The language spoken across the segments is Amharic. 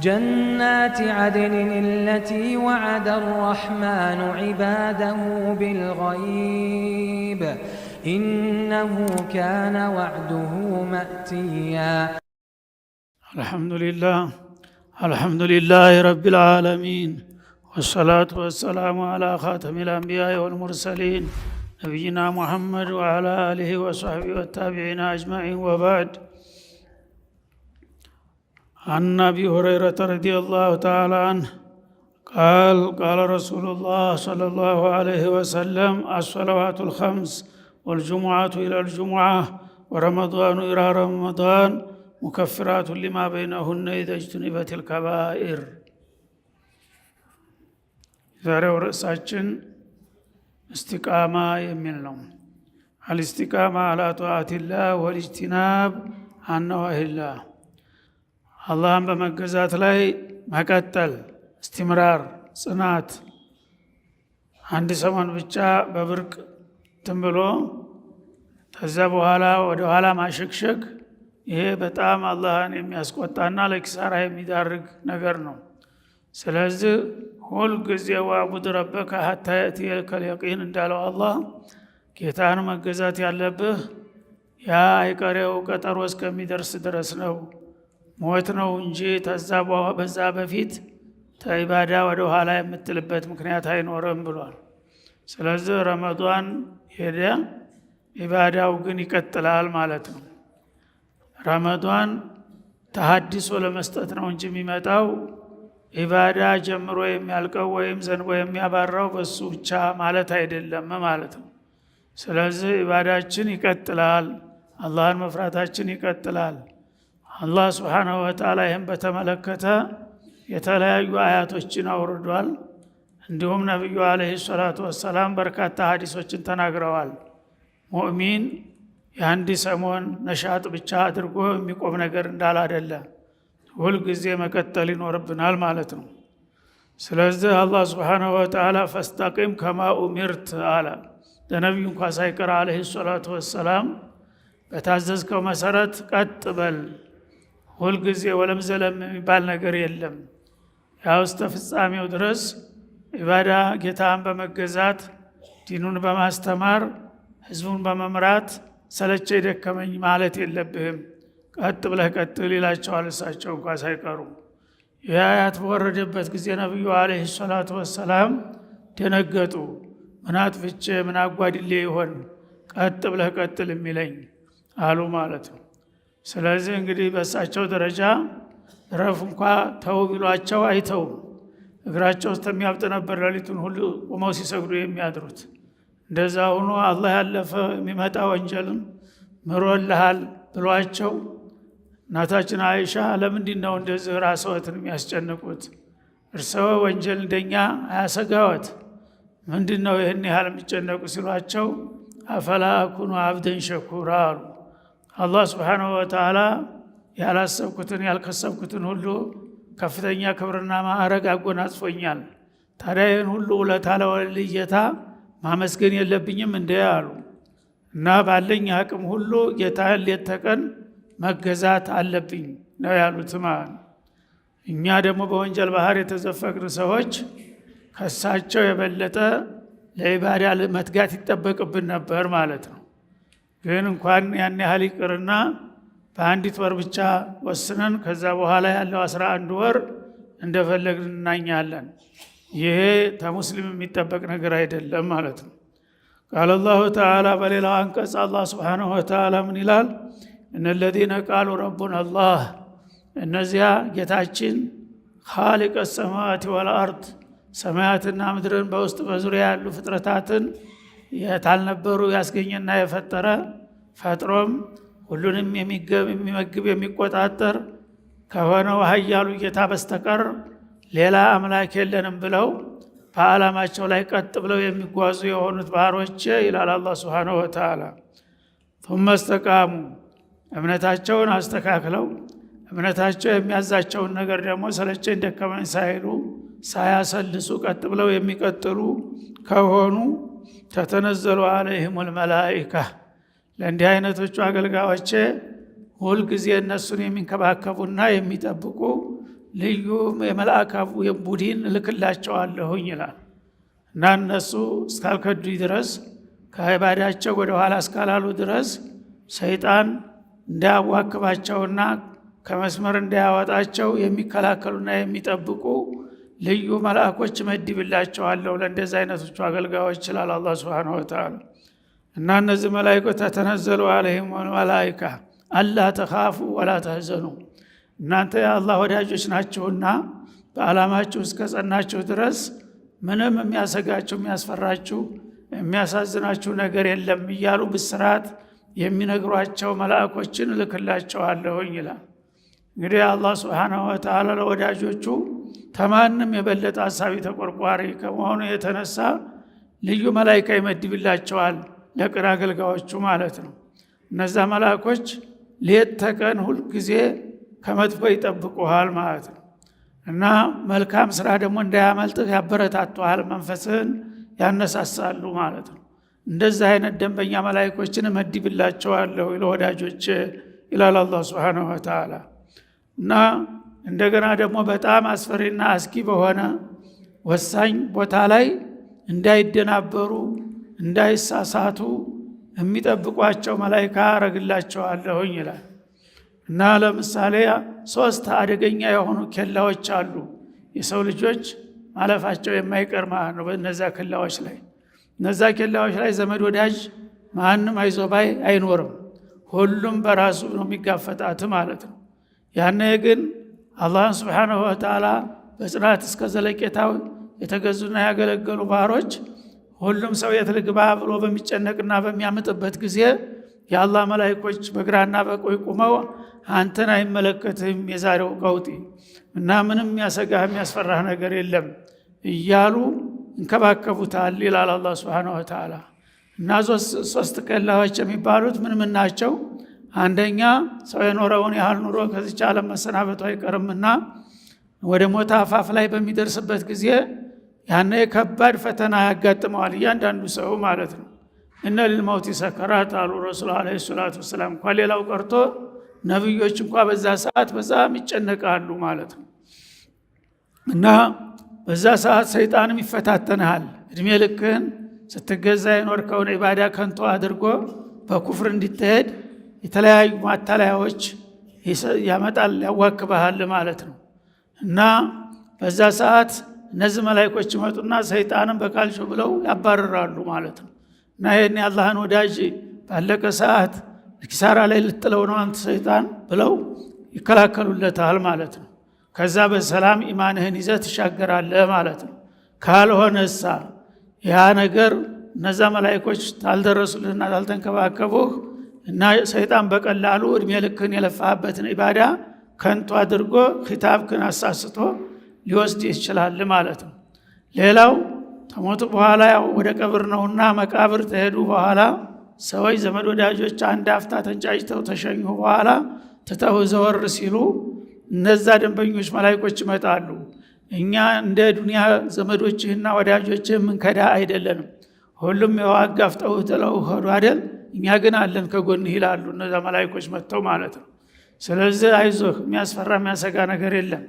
جنات عدن التي وعد الرحمن عباده بالغيب إنه كان وعده مأتيا. الحمد لله رب العالمين، والصلاة والسلام على خاتم الأنبياء والمرسلين نبينا محمد وعلى آله وصحبه والتابعين أجمعين، وبعد. عن أبي هريرة رضي الله تعالى عنه قال رسول الله صلى الله عليه وسلم: الصلوات الخمس والجمعة إلى الجمعة ورمضان إلى رمضان مكفرات لما بينهن إذا اجتنبت الكبائر። ዛሬው ርዕሳችን እስቲቃማ የሚል ነው። አልእስቲቃማ አላ ጧአቲላህ ወልእጅቲናብ አን ነዋሂላህ። አላህን በመገዛት ላይ መቀጠል፣ እስቲምራር፣ ጽናት። አንድ ሰሞን ብቻ በብርቅ ትንብሎ ከዛ በኋላ ወደ ኋላ ማሸግሸግ፣ ይሄ በጣም አላህን የሚያስቆጣና ለኪሳራ የሚዳርግ ነገር ነው። ስለዚህ ሁል ጊዜ ወአቡድ ረበከ ሐታ የእቲየከል የቂን እንዳለው አላህ ጌታን መገዛት ያለብህ ያ አይቀሬው ቀጠሮ እስከሚደርስ ድረስ ነው። ሞት ነው እንጂ በዛ በፊት ተኢባዳ ወደ ኋላ የምትልበት ምክንያት አይኖርም ብሏል። ስለዚህ ረመዷን ሄደ፣ ኢባዳው ግን ይቀጥላል ማለት ነው። ረመዷን ተሐዲሶ ለመስጠት ነው እንጂ የሚመጣው ኢባዳ ጀምሮ የሚያልቀው ወይም ዘንቦ የሚያባራው በሱ ብቻ ማለት አይደለም ማለት ነው። ስለዚህ ኢባዳችን ይቀጥላል፣ አላህን መፍራታችን ይቀጥላል። አላህ ሱብሓነሁ ወተዓላ ይህን በተመለከተ የተለያዩ አያቶችን አውርዷል። እንዲሁም ነቢዩ አለይሂ ሰላቱ ወሰላም በርካታ ሐዲሶችን ተናግረዋል። ሙእሚን የአንድ ሰሞን ነሻጥ ብቻ አድርጎ የሚቆም ነገር እንዳላደለ ሁልጊዜ መቀጠል ይኖርብናል ማለት ነው። ስለዚህ አላህ ሱብሓነሁ ወተዓላ ፈስተቂም ከማ ኡሚርት አለ። ለነቢዩ እንኳ ሳይቀር አለይሂ ሰላቱ ወሰላም በታዘዝከው መሰረት ቀጥ በል፣ ሁልጊዜ ወለም ዘለም የሚባል ነገር የለም። ያው እስከ ፍጻሜው ድረስ ኢባዳ ጌታን በመገዛት ዲኑን በማስተማር ህዝቡን በመምራት ሰለቸ ደከመኝ ማለት የለብህም። ቀጥ ብለህ ቀጥል ይላቸዋል እሳቸው እንኳ ሳይቀሩ። ይህ አያት በወረደበት ጊዜ ነቢዩ አለይሂ ሰላቱ ወሰላም ደነገጡ። ምን አጥፍቼ ምን አጓድሌ ይሆን ቀጥ ብለህ ቀጥል የሚለኝ አሉ ማለት ነው። ስለዚህ እንግዲህ በእሳቸው ደረጃ ረፍ እንኳ ተው ቢሏቸው አይተውም። እግራቸው እስከሚያብጥ ነበር ሌሊቱን ሁሉ ቁመው ሲሰግዱ የሚያድሩት። እንደዛ ሆኖ አላህ ያለፈ የሚመጣ ወንጀልም ምሮልሃል ብሏቸው እናታችን አይሻ ለምንድን ነው እንደዚህ ራስዎትን የሚያስጨንቁት? እርስዎ ወንጀል እንደኛ አያሰጋዎት? ምንድን ነው ይህን ያህል የሚጨነቁ ሲሏቸው አፈላ አኩኑ አብደን ሸኩራ አሉ። አላህ ሱብሓነሁ ወተዓላ ያላሰብኩትን ያልከሰብኩትን ሁሉ ከፍተኛ ክብርና ማዕረግ አጎናጽፎኛል። ታዲያ ይህን ሁሉ ውለታ ለወልየታ ማመስገን የለብኝም እንደ አሉ እና ባለኝ አቅም ሁሉ ጌታን ሌት ተቀን መገዛት አለብኝ ነው ያሉት ማለት ነው። እኛ ደግሞ በወንጀል ባህር የተዘፈቅን ሰዎች ከሳቸው የበለጠ ለኢባዳ መትጋት ይጠበቅብን ነበር ማለት ነው። ግን እንኳን ያን ያህል ይቅርና በአንዲት ወር ብቻ ወስነን ከዛ በኋላ ያለው 11 ወር እንደፈለግን እናኛለን። ይሄ ተሙስሊም የሚጠበቅ ነገር አይደለም ማለት ነው። ቃል አላሁ ተዓላ በሌላው አንቀጽ አላህ ሱብሓነሁ ወተዓላ ምን ይላል? እነለዚነ ቃሉ ረቡና አላህ፣ እነዚያ ጌታችን ኻሊቀ ሰማዋቲ ወልአርድ፣ ሰማያትና ምድርን በውስጥ በዙሪያ ያሉ ፍጥረታትን የታልነበሩ ያስገኘና የፈጠረ ፈጥሮም ሁሉንም የሚመግብ የሚቆጣጠር ከሆነው ኃያሉ ጌታ በስተቀር ሌላ አምላክ የለንም ብለው በዓላማቸው ላይ ቀጥ ብለው የሚጓዙ የሆኑት ባሮች ይላል አላህ ሱብሓነሁ ወተዓላ። ثم استقاموا፣ እምነታቸውን አስተካክለው እምነታቸው የሚያዛቸውን ነገር ደግሞ ሰለቸኝ ደከመኝ ሳይሉ ሳያሰልሱ ቀጥ ብለው የሚቀጥሉ ከሆኑ ተተነዘሉ አለይሂሙል መላኢካ፣ ለእንዲህ አይነቶቹ አገልጋዮች ሁልጊዜ እነሱን የሚንከባከቡና የሚጠብቁ ልዩ የመላእክት ቡድን እልክላቸዋለሁኝ ይላል። እና እነሱ እስካልከዱ ድረስ ከዒባዳቸው ወደ ኋላ እስካላሉ ድረስ ሰይጣን እንዳያዋክባቸውና ከመስመር እንዳያወጣቸው የሚከላከሉና የሚጠብቁ ልዩ መላእክቶች መድብላቸዋለሁ ለእንደዚህ አይነቶቹ አገልጋዮች ይላል አላህ ሱብሓነሁ ወተዓላ። እና እነዚህ መላእክቶች ተተነዘሉ ዐለይሂም ወልመላኢካ አላ ተኻፉ ወላ ተህዘኑ፣ እናንተ የአላህ ወዳጆች ናችሁና በዓላማችሁ እስከጸናችሁ ድረስ ምንም የሚያሰጋችሁ የሚያስፈራችሁ የሚያሳዝናችሁ ነገር የለም እያሉ ብስራት የሚነግሯቸው መላእክቶችን እልክላቸዋለሁኝ ይላል። እንግዲህ አላህ ሱብሓነሁ ወተዓላ ለወዳጆቹ ተማንም የበለጠ አሳቢ ተቆርቋሪ ከመሆኑ የተነሳ ልዩ መላእክት ይመድብላቸዋል ለቅን አገልጋዮቹ ማለት ነው። እነዛ መላእክቶች ሌት ተቀን ሁል ጊዜ ከመጥፎ ይጠብቁሃል ማለት ነው። እና መልካም ስራ ደግሞ እንዳያመልጥህ ያበረታቱሃል፣ መንፈስህን ያነሳሳሉ ማለት ነው። እንደዚህ አይነት ደንበኛ መላእክቶችን እመድብላቸዋለሁ ለወዳጆች ይላል አላህ ሱብሓነሁ ወተዓላ። እና እንደገና ደግሞ በጣም አስፈሪና አስጊ በሆነ ወሳኝ ቦታ ላይ እንዳይደናበሩ እንዳይሳሳቱ የሚጠብቋቸው መላእክት አረግላቸዋለሁኝ ይላል። እና ለምሳሌ 3 አደገኛ የሆኑ ኬላዎች አሉ የሰው ልጆች ማለፋቸው የማይቀር ማለት ነው። በእነዛ ኬላዎች ላይ እነዛ ኬላዎች ላይ ዘመድ ወዳጅ ማንም አይዞባይ አይኖርም። ሁሉም በራሱ ነው የሚጋፈጣት ማለት ነው። ያኔ ግን አላህን ሱብሓነሁ ወተዓላ በጽናት እስከ ዘለቄታው የተገዙና ያገለገሉ ባሮች ሁሉም ሰው የት ልግባ ብሎ በሚጨነቅና በሚያምጥበት ጊዜ የአላህ መላእክቶች በግራና በቀኝ ቆመው አንተን አይመለከትም የዛሬው ቀውጢ እና ምንም የሚያሰጋህ የሚያስፈራህ ነገር የለም እያሉ እንከባከቡታል ይላል አላህ ሱብሓነሁ ወተዓላ። እና 3 ኬላዎች የሚባሉት ምን ናቸው? አንደኛ ሰው የኖረውን ያህል ኑሮ ከዚች ዓለም መሰናበቱ አይቀርምና ወደ ሞት አፋፍ ላይ በሚደርስበት ጊዜ ያኔ ከባድ ፈተና ያጋጥመዋል እያንዳንዱ ሰው ማለት ነው። እነ ሊልመውቲ ሰከራት አሉ ረሱል ዓለይሂ ሰላቱ ወሰላም። እንኳን ሌላው ቀርቶ ነብዮች እንኳን በዛ ሰዓት በዛም ይጨነቃሉ ማለት ነው። እና በዛ ሰዓት ሰይጣንም ይፈታተናል። እድሜ ልክህን ስትገዛ የኖርከውን ዒባዳ ከንቱ አድርጎ በኩፍር እንድትሄድ የተለያዩ ማታለያዎች ያመጣል ያዋክበሃል ማለት ነው። እና በዛ ሰዓት እነዚህ መላእክቶች ይመጡና ሰይጣንን በካልሾ ብለው ያባርራሉ ማለት ነው። እና ይሄን የአላህን ወዳጅ ባለቀ ሰዓት ኪሳራ ላይ ልጥለው ነው አንተ ሰይጣን ብለው ይከላከሉለታል ማለት ነው። ከዛ በሰላም ኢማንህን ይዘህ ትሻገራለህ ማለት ነው። ካልሆነሳ ያ ነገር እነዛ መላእክቶች ታልደረሱልህና ታልተንከባከቡህ እና ሰይጣን በቀላሉ እድሜ ልክህን የለፋህበትን ዒባዳ ከንቱ አድርጎ ኺታብክን አሳስቶ ሊወስድ ይችላል ማለት ነው። ሌላው ከሞቱ በኋላ ወደ ቀብር ነውና መቃብር ተሄዱ በኋላ ሰዎች ዘመድ ወዳጆች አንድ አፍታ ተንጫጭተው ተሸኙ በኋላ ተተው ዘወር ሲሉ እነዛ ደንበኞች መላእክቶች ይመጣሉ። እኛ እንደ ዱንያ ዘመዶችህና ወዳጆችህ ምንከዳ አይደለንም፣ ሁሉም የዋጋፍጠው ጥለው ሄዱ አይደል፣ እኛ ግን አለን ከጎንህ ይላሉ እነዛ መላእክቶች መጥተው ማለት ነው። ስለዚህ አይዞህ የሚያስፈራ የሚያሰጋ ነገር የለም።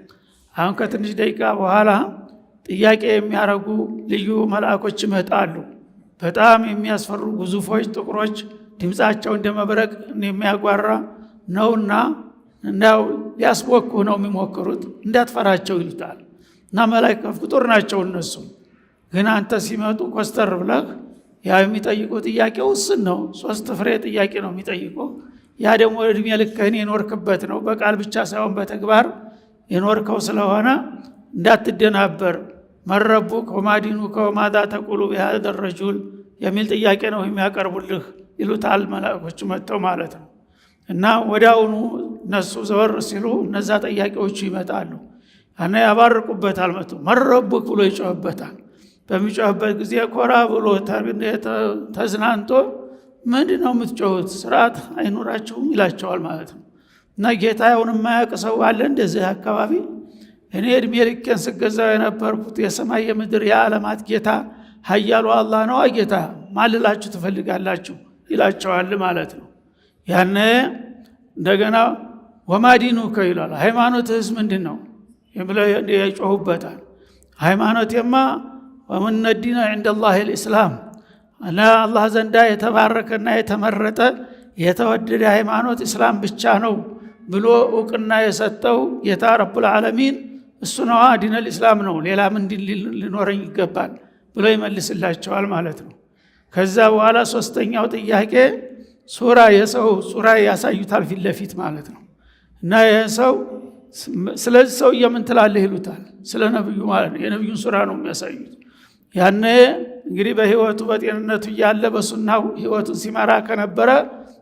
አሁን ከትንሽ ደቂቃ በኋላ ጥያቄ የሚያረጉ ልዩ መላእክቶች ይመጣሉ። በጣም የሚያስፈሩ ግዙፎች ጥቁሮች ድምጻቸው እንደ መብረቅ የሚያጓራ ነውና እንዳው ሊያስቦኩህ ነው የሚሞክሩት እንዳትፈራቸው ይሉታል። እና መላእክት ፍጡር ናቸው እነሱ ግን አንተ ሲመጡ ኮስተር ብለህ ያ የሚጠይቁ ጥያቄ ውስን ነው። 3 ፍሬ ጥያቄ ነው የሚጠይቁ። ያ ደግሞ እድሜ ልክህን የኖርክበት ነው፣ በቃል ብቻ ሳይሆን በተግባር የኖርከው ስለሆነ እንዳትደናበር። መረቡክ ወማዲኑከ ወማዛ ተቁሉ ቢሃዛ الرجل የሚል ጥያቄ ነው የሚያቀርቡልህ ይሉታል መላእክቶች መጥተው ማለት ነው። እና ወዲያውኑ እነሱ ዘወር ሲሉ እነዛ ጥያቄዎቹ ይመጣሉ። እና ያባርቁበታል። መጥቶ መረቡክ ብሎ ይጮህበታል። በሚጮህበት ጊዜ ኮራ ብሎ ተዝናንቶ ምንድነው የምትጮሁት ስርዓት አይኖራችሁም ይላቸዋል ማለት ነው። እና ጌታውን የማያውቅ ሰው አለ እንደዚህ አካባቢ? እኔ እድሜ ልኬን ስገዛው የነበርኩት የሰማይ የምድር የዓለማት ጌታ ኃያሉ አላህ ነው ጌታ ማልላችሁ ትፈልጋላችሁ ይላቸዋል ማለት ነው። ያኔ እንደገና ወማዲኑከ ይላል፣ ሃይማኖትህስ ምንድነው? ብለው ይጮሁበታል። ሃይማኖቴማ ወመን ዲነ ዐንደላሂ አልኢስላም እና አላህ ዘንዳ የተባረከና የተመረጠ የተወደደ ሃይማኖት እስላም ብቻ ነው ብሎ እውቅና የሰጠው ጌታ ረቡል ዓለሚን እሱ ነው ዲነል ኢስላም ነው፣ ሌላ ምን ሊኖረኝ ይገባል ብሎ ይመልስላቸዋል ማለት ነው። ከዛ በኋላ ሶስተኛው ጥያቄ የሰው ሱራ ያሳዩታል ፊት ለፊት ማለት ነው። እና የሰው ስለዚህ ሰው ምን ትላለህ ይሉታል። ስለ ነብዩ ማለት ነው። የነብዩን ሱራ ነው የሚያሳዩት። ያኔ እንግዲህ በህይወቱ በጤንነቱ እያለ በሱናው ህይወቱን ሲመራ ከነበረ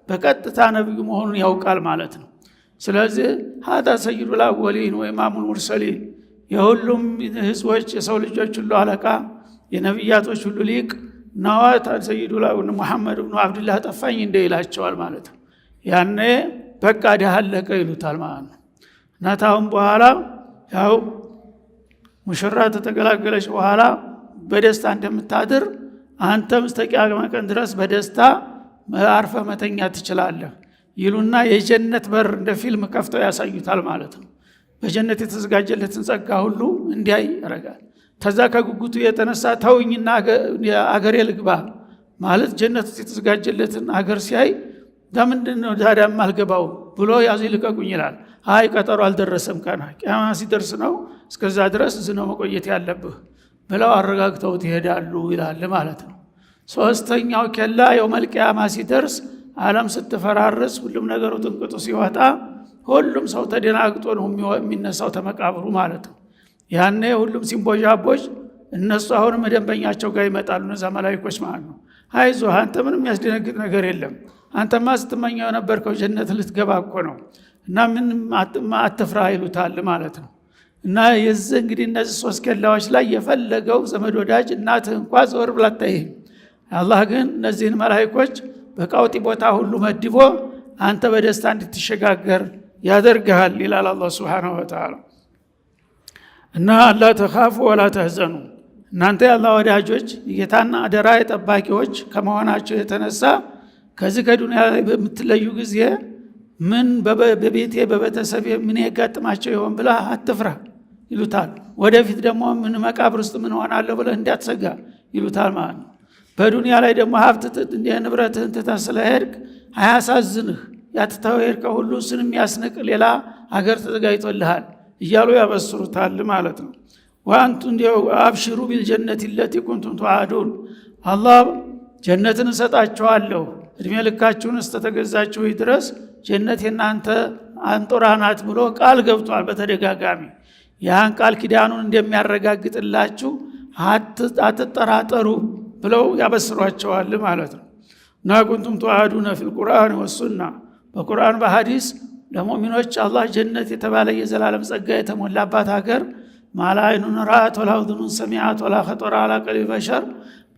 በቀጥታ ነብዩ መሆኑን ያውቃል ማለት ነው። ስለዚህ هذا سيد الاولين وامام المرسلين የሁሉም ህዝቦች የሰው ልጆች ሁሉ አለቃ የነብያቶች ሁሉ ሊቅ ነዋት ሰይዱ ላውን መሐመድ ኢብኑ አብዱላህ ጠፋኝ እንደ ይላቸዋል ማለት ነው። ያኔ በቃ ደሃለቀ ይሉታል ማለት ነው። ናታውን በኋላ ያው ሙሽራ ተተገላገለች በኋላ በደስታ እንደምታድር አንተም እስከቂያማ ቀን ድረስ በደስታ አርፈ መተኛ ትችላለህ ይሉና የጀነት በር እንደ ፊልም ከፍተው ያሳዩታል ማለት ነው። በጀነት የተዘጋጀለትን ጸጋ ሁሉ እንዲያይ ያረጋል። ተዛ ከጉጉቱ የተነሳ ተውኝና አገሬ ልግባ ማለት ጀነት የተዘጋጀለትን አገር ሲያይ ለምንድነው ታዲያ ማልገባው ብሎ ያዙ ይልቀቁኝ ይላል። አይ ቀጠሮ አልደረሰም ካና ቂያማ ሲደርስ ነው እስከዛ ድረስ ነው መቆየት ያለብህ ብለው አረጋግተው ይሄዳሉ ይላል ማለት ነው። ሶስተኛው ከላ የውመል ቂያማ ሲደርስ ዓለም ስትፈራርስ ሁሉም ነገሩ ጥንቅጡ ሲወጣ ሁሉም ሰው ተደናግጦ ነው የሚነሳው ተመቃብሩ ማለት ነው። ያኔ ሁሉም ሲንቦጃቦጅ እነሱ አሁን መደንበኛቸው ጋር ይመጣሉ እነዛ መላእክቶች ማለት ነው። አይዞህ አንተ ምንም የሚያስደነግጥ ነገር የለም፣ አንተማ ስትመኘው ነበርከው ጀነት ልትገባ እኮ ነው እና ምንም አትፍራ ይሉታል ማለት ነው። እና የዚህ እንግዲህ እነዚህ ሶስት ከላዎች ላይ የፈለገው ዘመድ ወዳጅ እናትህ እንኳን ዘወር ብላ አታይህም። አላህ ግን እነዚህን መላእክቶች በቃውጢ ቦታ ሁሉ መድቦ አንተ በደስታ እንድትሸጋገር ያደርግሃል ይላል አላህ Subhanahu Wa Ta'ala። እና አላ ተኻፉ ወላ ተህዘኑ እናንተ ያላህ ወዳጆች የጌታና አደራ የጠባቂዎች ከመሆናቸው የተነሳ ከዚህ ከዱንያ ላይ በምትለዩ ጊዜ ምን በቤቴ በቤተሰቤ ምን ያጋጥማቸው ይሆን ብላ አትፍራ ይሉታል። ወደፊት ደግሞ ምን መቃብር ውስጥ ምን ሆናለሁ ብለ እንዳትሰጋ ይሉታል ማለት ነው። በዱንያ ላይ ደግሞ ሀብት ንብረትህን ተታስለሄድክ አያሳዝንህ፣ ያተተወሄድከው ሁሉ ስንም ያስንቅ ሌላ ሀገር ተዘጋጅቶልሃል እያሉ ያበስሩታል ማለት ነው። ወአንቱ እንዲው አብሽሩ ቢልጀነቲ التي كنتم توعدون አላህ ጀነትን እሰጣችኋለሁ እድሜ ልካችሁን እስተተገዛችሁ ድረስ ጀነት የናንተ አንጦራ ናት ብሎ ቃል ገብቷል በተደጋጋሚ። ያን ቃል ኪዳኑን እንደሚያረጋግጥላችሁ አትጠራጠሩ ብለው ያበስሯቸዋል ማለት ነው። እና ኩንቱም ተዋዱነ ፊል ቁርአን ወሱና በቁርአን በሐዲስ ለሙእሚኖች አላህ ጀነት የተባለ የዘላለም ጸጋ የተሞላባት ሀገር ማላይኑን ራአት ወላ ኡዝኑን ሰሚዓት ወላ ኸጠረ ዐላ ቀልቢ በሸር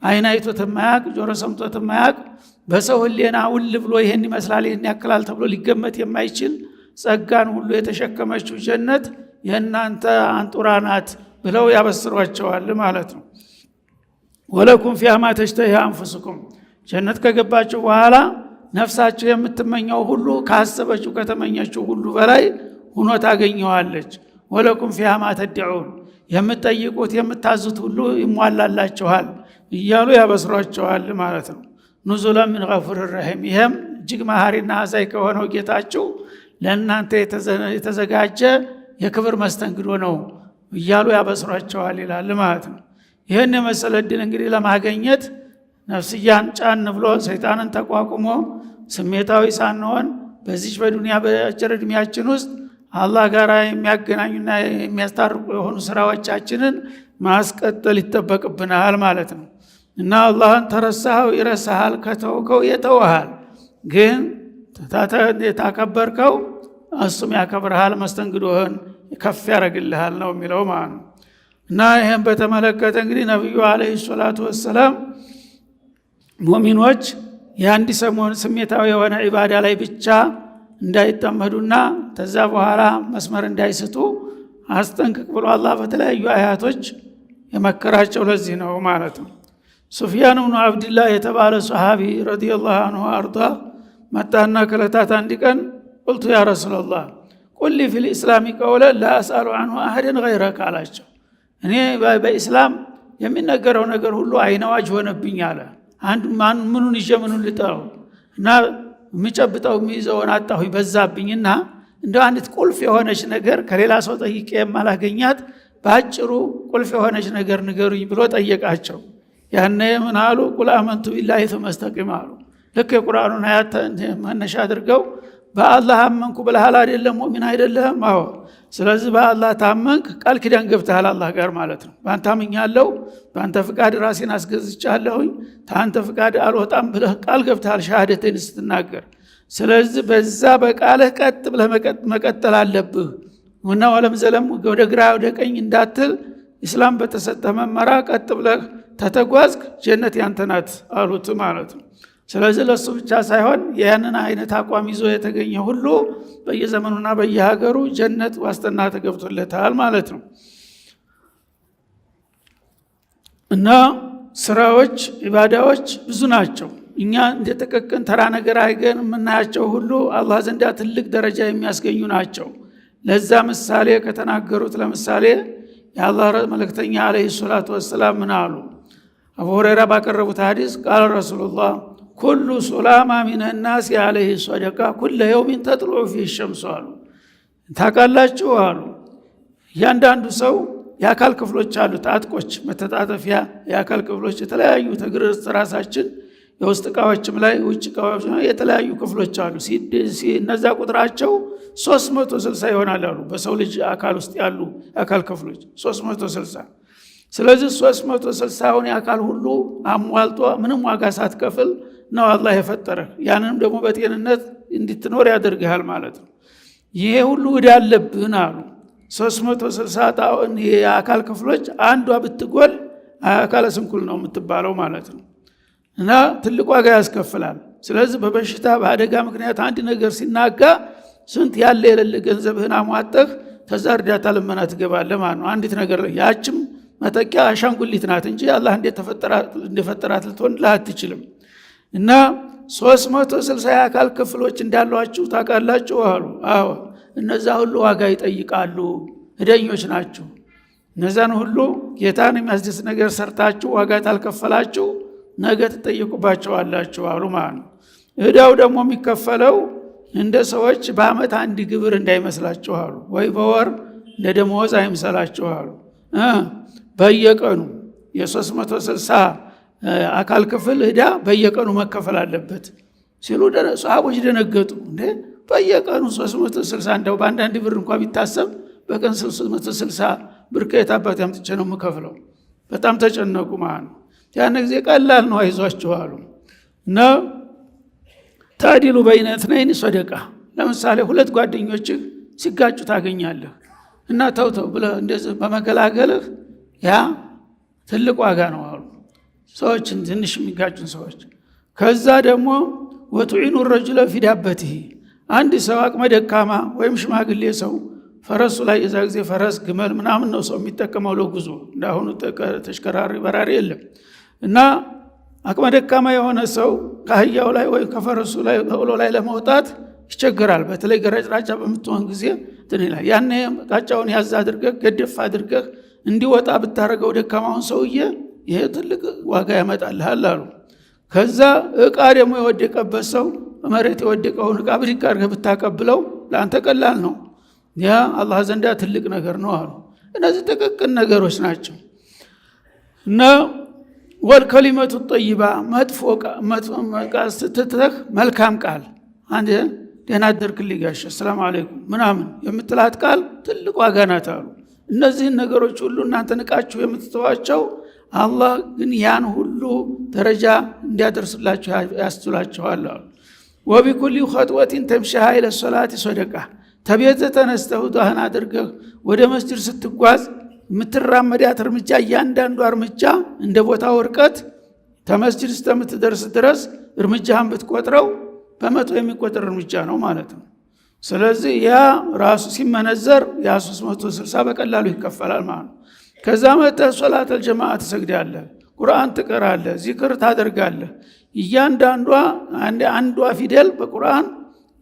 አይን አይቶት የማያውቅ ጆሮ ሰምቶት የማያውቅ በሰው ህሊና ውል ብሎ ይሄን ይመስላል ይሄን ያክላል ተብሎ ሊገመት የማይችል ጸጋን ሁሉ የተሸከመችው ጀነት የእናንተ አንጡራ ናት ብለው ያበስሯቸዋል ማለት ነው። ወለኩም ፊሃ ማ ተሽተሂ አንፉሱኩም ጀነት ከገባችሁ በኋላ ነፍሳችሁ የምትመኘው ሁሉ ካሰበችው ከተመኘችው ሁሉ በላይ ሆኖ ታገኘዋለች። ወለኩም ፊሃ ማ ተድዑን የምትጠይቁት የምታዙት ሁሉ ይሟላላችኋል እያሉ ያበስሯቸዋል ማለት ነው። ኑዙለን ሚን ገፉር ረሂም ይሄም እጅግ መሐሪና አዛኝ ከሆነው ጌታችሁ ለእናንተ የተዘጋጀ የክብር መስተንግዶ ነው እያሉ ያበስሯቸዋል ይላል ማለት ነው። ይህን የመሰለ ዕድል እንግዲህ ለማግኘት ነፍስያን ጫን ብሎ ሰይጣንን ተቋቁሞ ስሜታዊ ሳንሆን በዚህ በዱንያ በአጭር ዕድሜያችን ውስጥ አላህ ጋር የሚያገናኙና የሚያስታርቁ የሆኑ ስራዎቻችንን ማስቀጠል ይጠበቅብናል ማለት ነው። እና አላህን ተረሳኸው ይረሳሃል፣ ከተውከው የተውሃል፣ ግን ታከበርከው እሱም ያከብርሃል፣ መስተንግዶህን ከፍ ያደርግልሃል ነው የሚለው ማለት ነው። እና ይህን በተመለከተ እንግዲህ ነብዩ አለይሂ ሰላቱ ወሰላም ሙእሚኖች የአንድ ሰሞን ስሜታዊ የሆነ ዒባዳ ላይ ብቻ እንዳይጠመዱና ተዛ በኋላ መስመር እንዳይስቱ አስጠንቅቅ ብሎ አላህ በተለያዩ አያቶች የመከራቸው ለዚህ ነው ማለት ነው። ሱፊያን ኢብኑ አብዱላህ የተባለ ሱሐቢ ረዲየላሁ ዐንሁ አርዳ መጣና ከለታት አንድ ቀን ቁልቱ ያ ረሱላህ ቁል ፊል ኢስላሚ ቀውለን ላ አስአሉ ዐንሁ አሐደን ገይረከ አላቸው። እኔ በኢስላም የሚነገረው ነገር ሁሉ አይነዋጅ ሆነብኝ አለ። አንድ ምኑን ይዤ ምኑን ልጠው እና የሚጨብጠው የሚይዘውን አጣሁኝ በዛብኝና እንደው አንዲት ቁልፍ የሆነች ነገር ከሌላ ሰው ጠይቄ የማላገኛት በአጭሩ ቁልፍ የሆነች ነገር ንገሩኝ ብሎ ጠየቃቸው። ያኔ ምን አሉ? ቁል አመንቱ ቢላሂ ثم استقم አሉ። ልክ የቁርአኑን አያት መነሻ አድርገው በአላህ አመንኩ ብለሃል አይደለም ሙእሚን አይደለም? አዎ። ስለዚህ በአላህ ታመንክ ቃል ኪዳን ገብተሃል አላህ ጋር ማለት ነው። ባንተ አምኛለሁ፣ ባንተ ፍቃድ ራሴን አስገዝቻለሁኝ፣ ታንተ ፍቃድ አልወጣም ብለህ ቃል ገብተሃል ሸሃደተን ስትናገር። ስለዚህ በዛ በቃልህ ቀጥ ብለህ መቀጠል አለብህ እና ወለም ዘለም ወደ ግራ ወደ ቀኝ እንዳትል ኢስላም በተሰጠ መመራ ቀጥ ብለህ ተተጓዝክ ጀነት ያንተ ናት አሉት ማለት ነው። ስለዚህ ለሱ ብቻ ሳይሆን ያንን አይነት አቋም ይዞ የተገኘ ሁሉ በየዘመኑና በየሀገሩ ጀነት ዋስትና ተገብቶለታል ማለት ነው። እና ስራዎች ኢባዳዎች ብዙ ናቸው። እኛ እንደተቀቀን ተራ ነገር አይገን የምናያቸው ሁሉ አላህ ዘንዳ ትልቅ ደረጃ የሚያስገኙ ናቸው። ለዛ ምሳሌ ከተናገሩት ለምሳሌ የአላህ መልእክተኛ አለይሂ ሰላቱ ወሰላም ምን አሉ? አቡ ሁረይራ ባቀረቡት ሐዲስ ቃል ረሱላህ ኩሉ ሱላማ ሚን الناس عليه صدقه كل يوم تطلع فيه الشمس አሉ። ታውቃላችሁ አሉ እያንዳንዱ ሰው የአካል ክፍሎች አሉት፣ አጥቆች፣ መተጣጠፊያ የአካል ክፍሎች የተለያዩ ተግርስ ራሳችን የውስጥ እቃዎችም ላይ ውጭ እቃዎች የተለያዩ ክፍሎች አሉ። እነዛ ቁጥራቸው 360 ይሆናል አሉ። በሰው ልጅ አካል ውስጥ ያሉ አካል ክፍሎች 360። ስለዚህ 360ውን የአካል ሁሉ አሟልቶ ምንም ዋጋ ሳትከፍል ነው አላህ የፈጠረህ። ያንንም ደግሞ በጤንነት እንድትኖር ያደርግሃል ማለት ነው። ይሄ ሁሉ ዕዳ አለብን አሉ። 360 የአካል ክፍሎች አንዷ ብትጎል አካለ ስንኩል ነው የምትባለው ማለት ነው። እና ትልቅ ዋጋ ያስከፍላል። ስለዚህ በበሽታ በአደጋ ምክንያት አንድ ነገር ሲናጋ ስንት ያለ የሌለ ገንዘብህን አሟጠህ ተዛ እርዳታ ልመና ትገባለህ ማለት ነው። አንዲት ነገር ላይ ያችም መተኪያ አሻንጉሊት ናት እንጂ አላህ እንደፈጠራት ልትሆንልህ አትችልም። እና 360 የአካል ክፍሎች እንዳሏችሁ ታውቃላችሁ አሉ። አዎ እነዛ ሁሉ ዋጋ ይጠይቃሉ፣ እደኞች ናቸው። እነዛን ሁሉ ጌታን የሚያስደስት ነገር ሰርታችሁ ዋጋ ታልከፈላችሁ ነገ ትጠይቁባቸዋላችሁ አሉ ማለት ነው። እዳው ደግሞ የሚከፈለው እንደ ሰዎች በአመት አንድ ግብር እንዳይመስላችሁ አሉ፣ ወይ በወር እንደ ደመወዝ አይምሰላችሁ አሉ። በየቀኑ የ360 አካል ክፍል እዳ በየቀኑ መከፈል አለበት ሲሉ ሰሃቦች ደነገጡ። እንዴ በየቀኑ 360 እንደው በአንዳንድ ብር እንኳን ቢታሰብ በቀን 360 ብር ከየት አባት ያምጥቼ ነው የምከፍለው? በጣም ተጨነቁ ማለት ነው። ያን ጊዜ ቀላል ነው አይዟችሁ አሉ። እና ታዲሉ በይነ እትነይን ሰደቃ። ለምሳሌ ሁለት ጓደኞች ሲጋጩ ታገኛለህ እና ተውተው ብለህ እንደዚህ በመገላገልህ ያ ትልቅ ዋጋ ነው አሉ። ሰዎችን ትንሽ የሚጋጩን ሰዎች ከዛ ደግሞ ወቱዒኑ الرجل في ዳበته አንድ ሰው አቅመ ደካማ ወይም ሽማግሌ ሰው ፈረሱ ላይ እዛ ጊዜ ፈረስ ግመል ምናምን ነው ሰው የሚጠቀመው ለጉዞ፣ እንዳሁኑ ተሽከራሪ በራሪ የለም። እና አቅመ ደካማ የሆነ ሰው ከአህያው ላይ ወይ ከፈረሱ ላይ በቅሎ ላይ ለመውጣት ይቸገራል። በተለይ ገረጭራጫ በምትሆን ጊዜ ትንይላል። ያኔ ቃጫውን ያዝ አድርገህ ገደፍ አድርገህ እንዲወጣ ብታረገው ደካማውን ሰውዬ ይሄ ትልቅ ዋጋ ያመጣልሃል አሉ። ከዛ እቃ ደግሞ የወደቀበት ሰው መሬት የወደቀውን እቃ ብድግ አድርገህ ብታቀብለው ለአንተ ቀላል ነው፣ ያ አላህ ዘንዳ ትልቅ ነገር ነው አሉ። እነዚህ ጥቅቅን ነገሮች ናቸው። እና ወልከሊመቱ ጠይባ መጥፎ ቃል ስትተህ መልካም ቃል አንድ ደህና አደርክልኝ ጋሽ ሰላም አለይኩም ምናምን የምትላት ቃል ትልቅ ዋጋ ናት አሉ። እነዚህን ነገሮች ሁሉ እናንተ ንቃችሁ የምትተዋቸው አላህ ግን ያን ሁሉ ደረጃ እንዲያደርስላችሁ ያስችላችኋል አሉ። ወቢኩሊ ኸጥወቲን ተምሽሃ ኢለ ሶላቲ ሰደቃ። ተቤት ተነስተህ ዱዓህን አድርገህ ወደ መስጂድ ስትጓዝ የምትራመዳት እርምጃ እያንዳንዱ እርምጃ እንደ ቦታው ርቀት ተመስጂድ እስከምትደርስ ድረስ እርምጃህን ብትቆጥረው በመቶ የሚቆጠር እርምጃ ነው ማለት ነው። ስለዚህ ያ ራሱ ሲመነዘር ያ 360 በቀላሉ ይከፈላል ማለት ነው። ከዛ መተህ ሶላተል ጀማዓ ትሰግዳለህ፣ ቁርአን ትቀራለህ፣ ዚክር ታደርጋለህ። እያንዳንዷ አንዷ ፊደል በቁርአን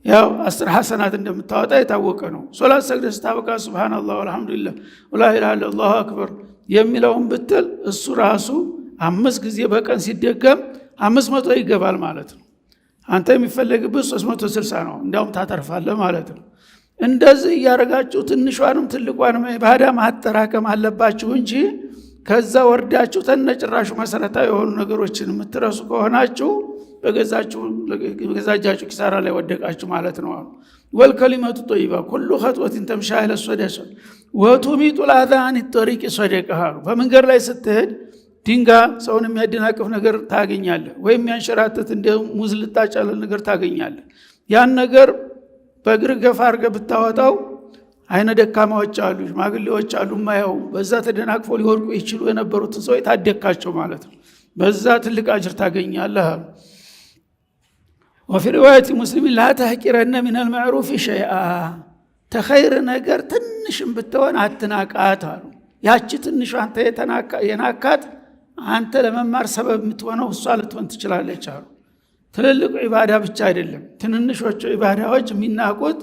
ያው 10 ሐሰናት እንደምታወጣ የታወቀ ነው። ሶላት ሰግደህ ስታበቃ ሱብሃንአላህ ወልሐምዱሊላህ ወላ ኢላሃ ኢለላሁ አላሁ አክበር የሚለውን ብትል እሱ ራሱ 5 ጊዜ በቀን ሲደገም 500 ይገባል ማለት ነው። አንተ የሚፈለግብህ 360 ነው። እንዲያውም ታተርፋለህ ማለት ነው። እንደዚህ እያረጋችሁ ትንሿንም ትልቋንም ኢባዳ ማጠራቀም አለባችሁ እንጂ ከዛ ወርዳችሁ ተነጭራሹ መሰረታዊ የሆኑ ነገሮችን የምትረሱ ከሆናችሁ በገዛጃችሁ ኪሳራ ላይ ወደቃችሁ ማለት ነው። ወልከሊመቱ ጠይባ ኩሉ ኸጥወትን ተምሻ ኢለ ሶደቀ ወቱሚጡ الأذى الطريق صدقه። በመንገድ ላይ ስትሄድ ድንጋይ ሰውን የሚያደናቅፍ ነገር ታገኛለህ፣ ወይም ያንሸራተት እንደ ሙዝ ልጣጭ ያለ ነገር ታገኛለህ። ያን ነገር በእግር ገፋ አድርገህ ብታወጣው አይነ ደካማዎች አሉ፣ ሽማግሌዎች አሉ ማየው በዛ ተደናቅፎ ሊወድቁ ይችሉ የነበሩትን ሰው ታደካቸው ማለት ነው። በዛ ትልቅ አጅር ታገኛለህ። وفي روايه مسلم لا تحقرن من المعروف شيئا ተኸይር ነገር ትንሽም ብትሆን አትናቃት አሉ። ያቺ ትንሽ አንተ የናካት አንተ ለመማር ሰበብ የምትሆነው እሷ ልትሆን ትችላለች አሉ። ትልልቅ ኢባዳ ብቻ አይደለም፣ ትንንሾቹ ኢባዳዎች የሚናቁት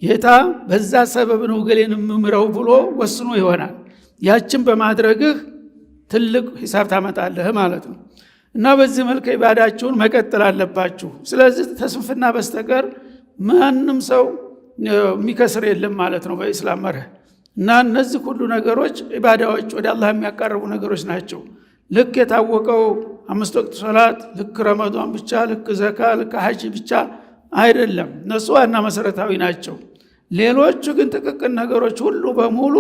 ጌታ በዛ ሰበብ ነው ገሌን ምምረው ብሎ ወስኖ ይሆናል። ያችን በማድረግህ ትልቅ ሂሳብ ታመጣለህ ማለት ነው። እና በዚህ መልኩ ኢባዳችሁን መቀጠል አለባችሁ። ስለዚህ ተስንፍና በስተቀር ማንም ሰው የሚከስር የለም ማለት ነው በእስላም መርህ። እና እነዚህ ሁሉ ነገሮች ኢባዳዎች ወደ አላህ የሚያቀርቡ ነገሮች ናቸው። ልክ የታወቀው 5 ወቅት ሶላት፣ ልክ ረመዳን ብቻ፣ ልክ ዘካ፣ ልክ ሐጅ ብቻ አይደለም። እነሱ ዋና መሰረታዊ ናቸው። ሌሎቹ ግን ጥቅቅን ነገሮች ሁሉ በሙሉ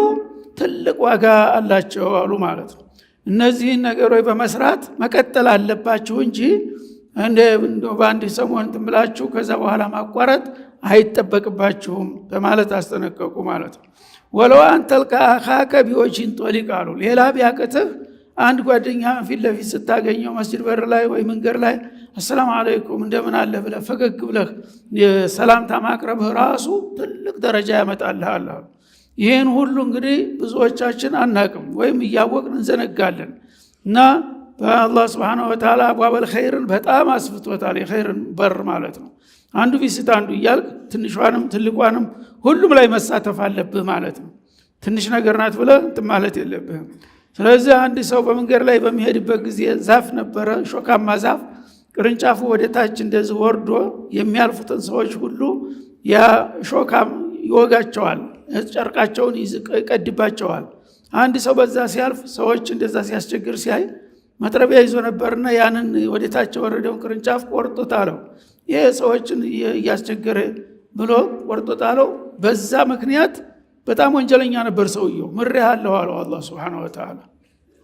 ትልቅ ዋጋ አላቸው አሉ ማለት ነው። እነዚህን ነገሮች በመስራት መቀጠል አለባችሁ እንጂ በአንድ ሰሞን ትምላችሁ ከዛ በኋላ ማቋረጥ አይጠበቅባችሁም በማለት አስጠነቀቁ ማለት ነው። ወለው አንተልቃ አኻከ ቢወጅሂን ጦሊቅ አሉ። ሌላ ቢያቅትህ አንድ ጓደኛ ፊት ለፊት ስታገኘው መስጂድ በር ላይ ወይ መንገድ ላይ አሰላሙ አለይኩም እንደምን አለ ብለህ ፈገግ ብለህ ሰላምታ ማቅረብህ ራሱ ትልቅ ደረጃ ያመጣልሃል አሉ። ይህን ሁሉ እንግዲህ ብዙዎቻችን አናቅም ወይም እያወቅን እንዘነጋለን። እና በአላህ ስብሓነሁ ወተዓላ አብዋበል ኸይርን በጣም አስፍቶታል። የኸይርን በር ማለት ነው። አንዱ ቢስት አንዱ እያልክ ትንሿንም ትልቋንም ሁሉም ላይ መሳተፍ አለብህ ማለት ነው። ትንሽ ነገር ናት ብለህ እንትን ማለት የለብህም። ስለዚህ አንድ ሰው በመንገድ ላይ በሚሄድበት ጊዜ ዛፍ ነበረ፣ ሾካማ ዛፍ፣ ቅርንጫፉ ወደ ታች እንደዚህ ወርዶ የሚያልፉትን ሰዎች ሁሉ ያ ሾካም ይወጋቸዋል፣ ጨርቃቸውን ይቀድባቸዋል። አንድ ሰው በዛ ሲያልፍ ሰዎች እንደዛ ሲያስቸግር ሲያይ መጥረቢያ ይዞ ነበርና ያንን ወደ ታች ወረደውን ቅርንጫፍ ቆርጦ ጣለው። ይሄ ሰዎችን እያስቸገረ ብሎ ቆርጦ ጣለው። በዛ ምክንያት በጣም ወንጀለኛ ነበር ሰውየው። ምሬሃለሁ አለው አላህ ሱብሓነሁ ወተዓላ።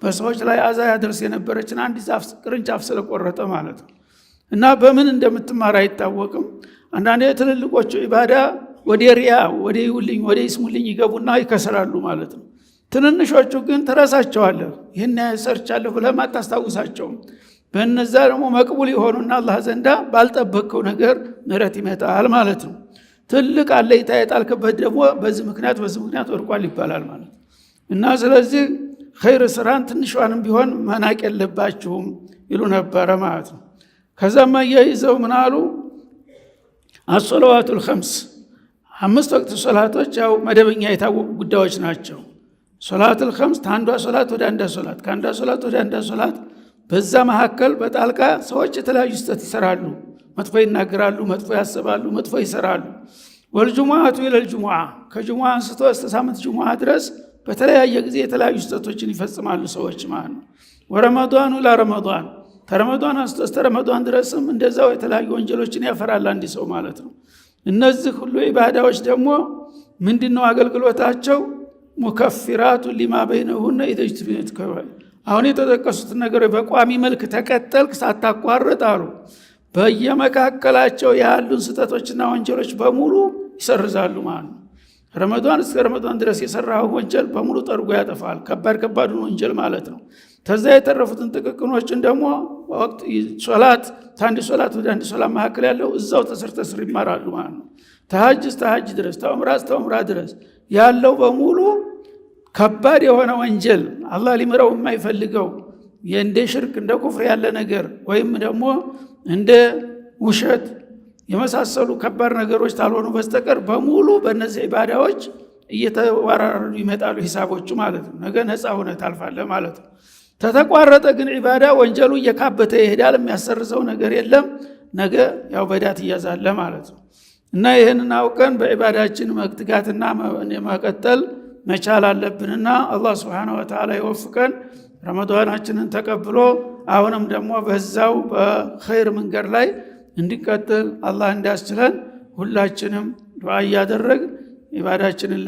በሰዎች ላይ አዛ ያደርስ የነበረችን አንድ ዛፍ ቅርንጫፍ ስለቆረጠ ማለት ነው። እና በምን እንደምትማር አይታወቅም። አንዳንዴ ትልልቆቹ ኢባዳ ወደ ሪያ፣ ወደ ይውልኝ፣ ወደ ይስሙልኝ ይገቡና ይከስራሉ ማለት ነው። ትንንሾቹ ግን ትረሳቸዋለህ። ይህን ሰርቻለሁ ብለህ አታስታውሳቸውም። በእነዛ ደግሞ መቅቡል የሆኑና አላህ ዘንዳ ባልጠበቅከው ነገር ምህረት ይመጣል ማለት ነው። ትልቅ አለይታ የጣልክበት ደግሞ በዚህ ምክንያት ወድቋል ይባላል ማለት ነው። እና ስለዚህ ኸይር ስራን ትንሿንም ቢሆን መናቅ የለባችሁም ይሉ ነበረ ማለት ነው። ከዛማ እያይዘው ምን አሉ? አሶላዋቱል ኸምስ 5 ወቅት ሶላቶች ያው መደበኛ የታወቁ ጉዳዮች ናቸው። ሶላቱል ኸምስ ታንዷ ሶላት ወደ አንዷ ሶላት፣ ካንዷ ሶላት ወደ አንዷ ሶላት፣ በዛ መካከል በጣልቃ ሰዎች የተለያዩ ስህተት ይሰራሉ። መጥፎ ይናገራሉ፣ መጥፎ ያስባሉ፣ መጥፎ ይሰራሉ። ወልጁሙዓቱ ኢለል ጁሙዓ፣ ከጁሙዓ አንስቶ እስከ ሳምንት ጁሙዓ ድረስ በተለያየ ጊዜ የተለያዩ ስህተቶችን ይፈጽማሉ ሰዎች ማለት ነው። ወረመዷኑ ለረመዷን፣ ከረመዷን አንስቶ እስከ ረመዷን ድረስም እንደዛው የተለያዩ ወንጀሎችን ያፈራል አንድ ሰው ማለት ነው። እነዚህ ሁሉ ኢባዳዎች ደግሞ ምንድነው አገልግሎታቸው? ሙከፊራቱ ሊማ በይነሁነ ኢደጅትቢት ከባይ። አሁን የተጠቀሱትን ነገሮች በቋሚ መልክ ተቀጠልክ ሳታቋርጥ አሉ በየመካከላቸው ያሉን ስህተቶችና ወንጀሎች በሙሉ ይሰርዛሉ ማለት ነው። ረመዷን እስከ ረመዷን ድረስ የሰራው ወንጀል በሙሉ ጠርጎ ያጠፋል። ከባዱን ወንጀል ማለት ነው። ተዛ የተረፉትን ጥቅቅኖችን ደግሞ ወቅት ሶላት ታንዲ ሶላት ወደ አንድ ሶላት መካከል ያለው እዛው ተስር ይማራሉ ማለት ነው። ተሐጅ ድረስ ተዑምራ ድረስ ያለው በሙሉ ከባድ የሆነ ወንጀል አላህ ሊምረው የማይፈልገው እንደ ሽርክ እንደ ኩፍር ያለ ነገር ወይም ደግሞ እንደ ውሸት የመሳሰሉ ከባድ ነገሮች ታልሆኑ በስተቀር በሙሉ በእነዚህ ኢባዳዎች እየተወራረዱ ይመጣሉ ሂሳቦቹ ማለት ነው። ነገ ነፃ ሆነ ታልፋለህ ማለት ነው። ተተቋረጠ ግን ኢባዳ ወንጀሉ እየካበተ ይሄዳል። የሚያሰርዘው ነገር የለም። ነገ ያው በዳት ይያዛል ማለት ነው። እና ይህንን አውቀን በኢባዳችን መትጋትና መቀጠል መቻል አለብንና አላህ Subhanahu Wa Ta'ala ይወፍቀን። ረመዳናችንን ተቀብሎ አሁንም ደግሞ በዛው በኸይር መንገድ ላይ እንዲቀጥል አላህ እንዲያስችለን ሁላችንም ዱዓ እያደረግን ኢባዳችንን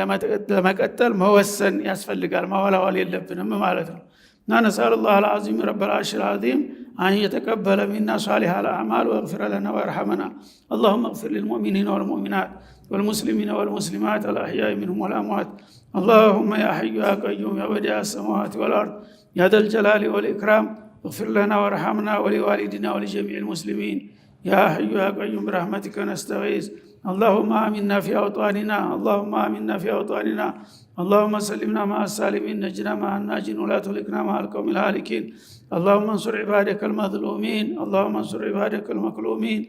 ለመቀጠል መወሰን ያስፈልጋል። ማወላወል የለብንም ማለት ነው። نسأل الله العظيم رب العرش العظيم أن يتقبل منا صالح الأعمال ويغفر لنا ويرحمنا. اللهم اغفر للمؤمنين والمؤمنات والمسلمين والمسلمات الأحياء منهم والأموات. اللهم يا حي يا قيوم يا بديع السماوات والأرض يا ذا الجلال والإكرام اغفر لنا وارحمنا ولوالدنا ولجميع المسلمين. يا حي يا قيوم برحمتك نستغيث. اللهم آمنا في أوطاننا. اللهم آمنا في أوطاننا. اللهم سلمنا مع السالمين نجنا مع الناجين ولا تهلكنا مع القوم الهالكين. اللهم انصر عبادك المظلومين. اللهم انصر عبادك المكلومين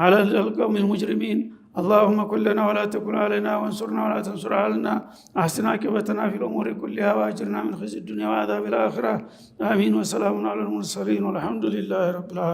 على القوم المجرمين. اللهم كن لنا ولا تكن علينا وانصرنا ولا تنصر علينا. أحسن عاقبتنا في الأمور كلها وأجرنا من خزي الدنيا وعذاب الآخرة. آمين وسلام على المرسلين والحمد لله رب العالمين.